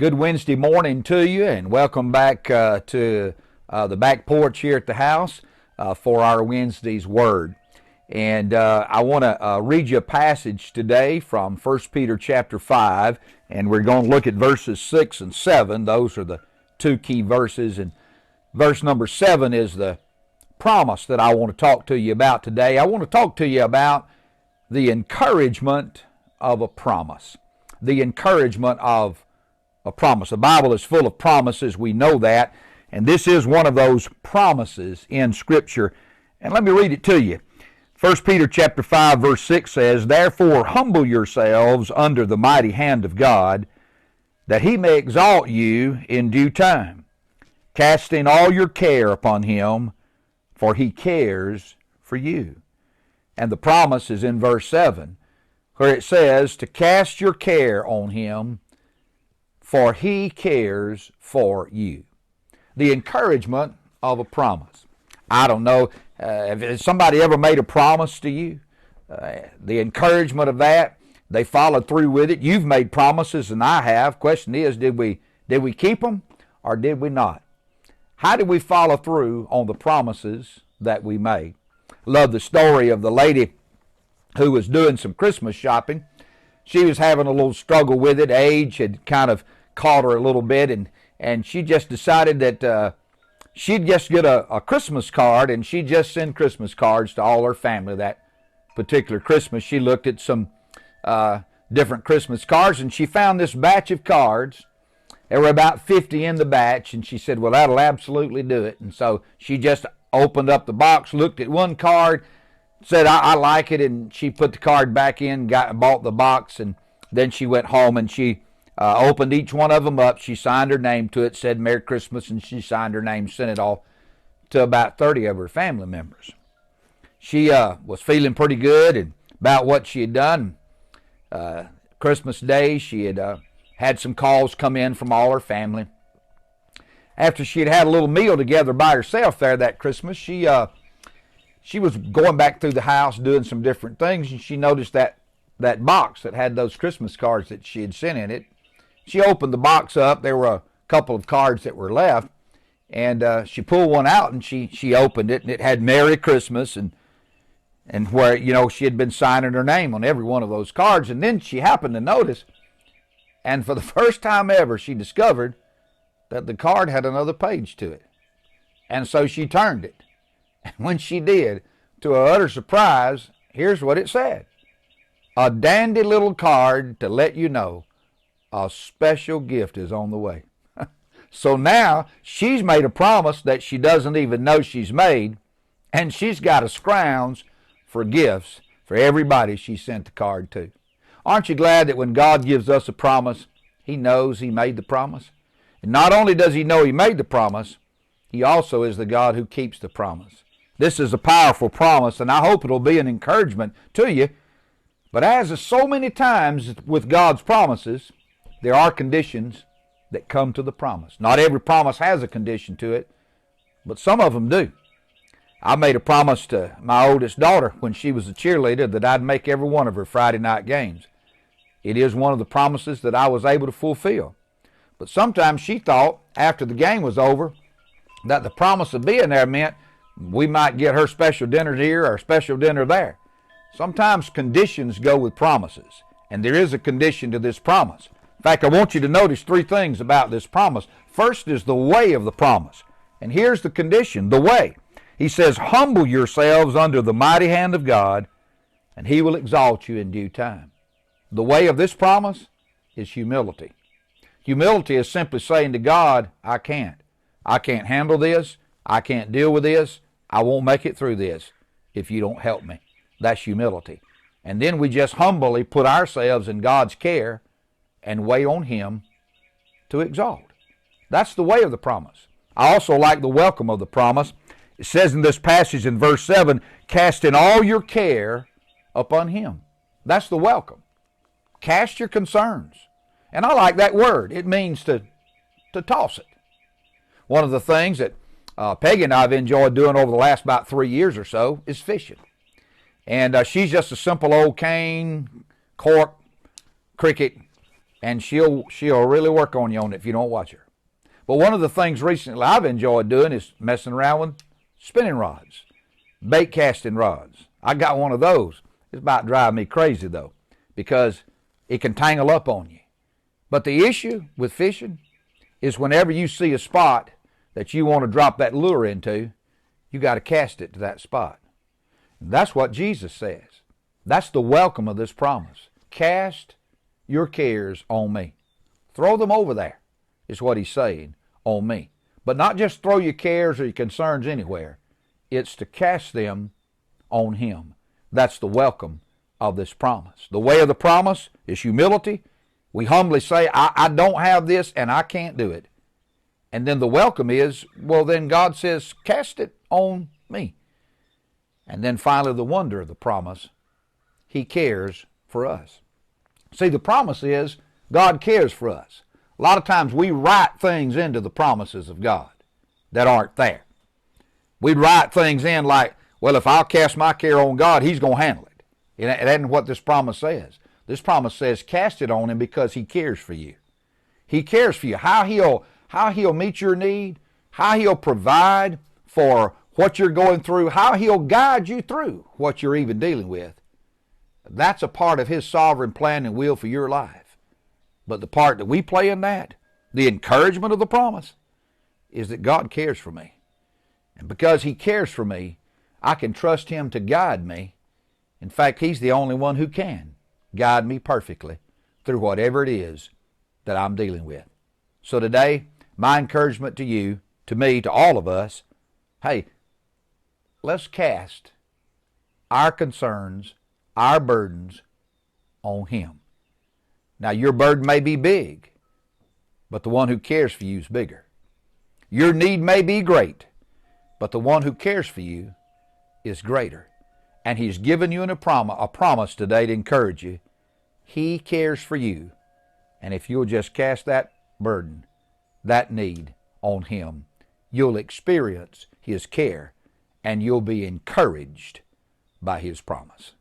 Good Wednesday morning to you, and welcome back to the back porch here at the house for our Wednesday's Word. And I want to read you a passage today from 1 Peter chapter 5, and we're going to look at verses 6 and 7. Those are the two key verses, and verse number 7 is the promise that I want to talk to you about today. I want to talk to you about the encouragement of a promise. The encouragement of a promise. The Bible is full of promises, we know that, and this is one of those promises in Scripture. And let me read it to you. 1 Peter chapter 5 verse 6 says, "Therefore humble yourselves under the mighty hand of God, that he may exalt you in due time, casting all your care upon him, for he cares for you." And the promise is in verse 7, where it says to cast your care on him, for he cares for you. The encouragement of a promise. I don't know, has somebody ever made a promise to you? The encouragement of that, they followed through with it. You've made promises, and I have. Question is, did we keep them, or did we not? How did we follow through on the promises that we made? Love the story of the lady who was doing some Christmas shopping. She was having a little struggle with it. Age had kind of caught her a little bit, and she just decided that she'd just get a Christmas card, and she'd just send Christmas cards to all her family that particular Christmas. She looked at some different Christmas cards, and she found this batch of cards. There were about 50 in the batch, and she said, well, that'll absolutely do it. And so she just opened up the box, looked at one card, said, I like it, and she put the card back in, bought the box, and then she went home and she opened each one of them up. She signed her name to it, said Merry Christmas, and she signed her name, sent it off to about 30 of her family members. She was feeling pretty good about what she had done. Christmas Day, she had had some calls come in from all her family. After she had had a little meal together by herself there that Christmas, she was going back through the house doing some different things, and she noticed that box that had those Christmas cards that she had sent in it. She opened the box up. There were a couple of cards that were left, and she pulled one out, and she opened it, and it had Merry Christmas, and where, she had been signing her name on every one of those cards. And then she happened to notice, and for the first time ever, she discovered that the card had another page to it. And so she turned it. And when she did, to her utter surprise, here's what it said. A dandy little card to let you know a special gift is on the way. So now she's made a promise that she doesn't even know she's made, and she's got to scrounge for gifts for everybody she sent the card to. Aren't you glad that when God gives us a promise, he knows he made the promise? And not only does he know he made the promise, he also is the God who keeps the promise. This is a powerful promise, and I hope it'll be an encouragement to you. But as is so many times with God's promises, there are conditions that come to the promise. Not every promise has a condition to it, but some of them do. I made a promise to my oldest daughter when she was a cheerleader that I'd make every one of her Friday night games. It is one of the promises that I was able to fulfill. But sometimes she thought, after the game was over, that the promise of being there meant we might get her special dinner here or special dinner there. Sometimes conditions go with promises, and there is a condition to this promise. In fact, I want you to notice three things about this promise. First is the way of the promise. And here's the condition, the way. He says, humble yourselves under the mighty hand of God, and he will exalt you in due time. The way of this promise is humility. Humility is simply saying to God, I can't. I can't handle this. I can't deal with this. I won't make it through this if you don't help me. That's humility. And then we just humbly put ourselves in God's care and wait on him to exalt. That's the way of the promise. I also like the welcome of the promise. It says in this passage in verse 7, casting all your care upon him. That's the welcome. Cast your concerns. And I like that word. It means to toss it. One of the things that Peggy and I have enjoyed doing over the last about 3 years or so is fishing. And she's just a simple old cane, cork, cricket, and she'll really work on you on it if you don't watch her. But one of the things recently I've enjoyed doing is messing around with spinning rods, bait casting rods. I got one of those. It's about driving me crazy though, because it can tangle up on you. But the issue with fishing is whenever you see a spot that you want to drop that lure into, you got to cast it to that spot. And that's what Jesus says. That's the welcome of this promise. Cast your cares on me. Throw them over there, is what he's saying, on me. But not just throw your cares or your concerns anywhere. It's to cast them on him. That's the welcome of this promise. The way of the promise is humility. We humbly say, I don't have this and I can't do it. And then the welcome is, well, then God says, cast it on me. And then finally the wonder of the promise, he cares for us. See, the promise is God cares for us. A lot of times we write things into the promises of God that aren't there. We'd write things in like, well, if I'll cast my care on God, he's going to handle it. It isn't what this promise says. This promise says cast it on him because he cares for you. He cares for you. How he'll meet your need, how he'll provide for what you're going through, how he'll guide you through what you're even dealing with. That's a part of his sovereign plan and will for your life. But the part that we play in that, the encouragement of the promise, is that God cares for me. And because he cares for me, I can trust him to guide me. In fact, he's the only one who can guide me perfectly through whatever it is that I'm dealing with. So today, my encouragement to you, to me, to all of us, hey, let's cast our concerns, our burdens on him. Now, your burden may be big, but the one who cares for you is bigger. Your need may be great, but the one who cares for you is greater. And he's given you a promise today to encourage you. He cares for you. And if you'll just cast that burden, that need on him, you'll experience his care and you'll be encouraged by his promise.